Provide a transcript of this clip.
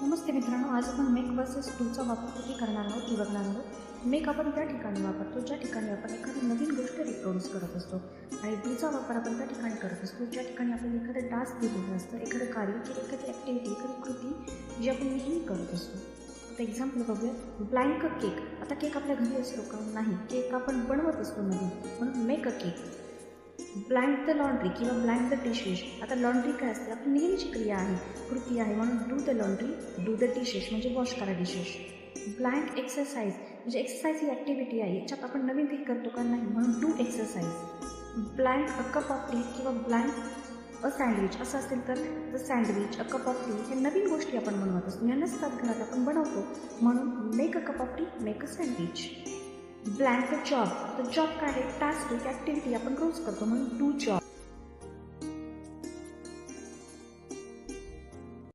नमस्ते मित्रांनो, आज आपण मेक वर्सेस डूचा वापर कुठे करणार आहोत ती बघणार आहोत. मेक आपण त्या ठिकाणी वापरतो ज्या ठिकाणी आपण एखादी नवीन गोष्ट रिप्रोड्यूस करत असतो आणि डूचा वापर आपण त्या ठिकाणी करत असतो ज्या ठिकाणी आपण एखादं टास्क दिलेलं असतं, एखादं कार्य किंवा एखादी ॲक्टिव्हिटी, एखादी कृती जी आपण नेहमी करत असतो. आता एक्झाम्पल बघूया. Blank cake. आता केक आपल्या घरी असतो का? नाही. केक आपण बनवत असतो नवीन, म्हणून make a cake. Blank the laundry किंवा ब्लँक द डिशेस. आता लॉन्ड्री काय असते? आपली नेहमीची क्रिया आहे, कृती आहे, म्हणून do the laundry, do the dishes म्हणजे वॉश करा डिशेस. ब्लँक एक्सरसाइज म्हणजे एक्सरसाइज ही ॲक्टिव्हिटी आहे, याच्यात आपण नवीन काही करतो का? नाही, म्हणून do exercise. Blank a cup of tea किंवा ब्लँक अ सँडविच असं असेल तर the sandwich, a cup of T हे नवीन गोष्टी आपण बनवत असतो, ह्या नसतात घरात, आपण बनवतो, म्हणून make a cup of tea, make a sandwich. Blank the job. तर जॉब काय आहे? टास्क एक ॲक्टिव्हिटी आपण रोज करतो, म्हणून डू जॉब.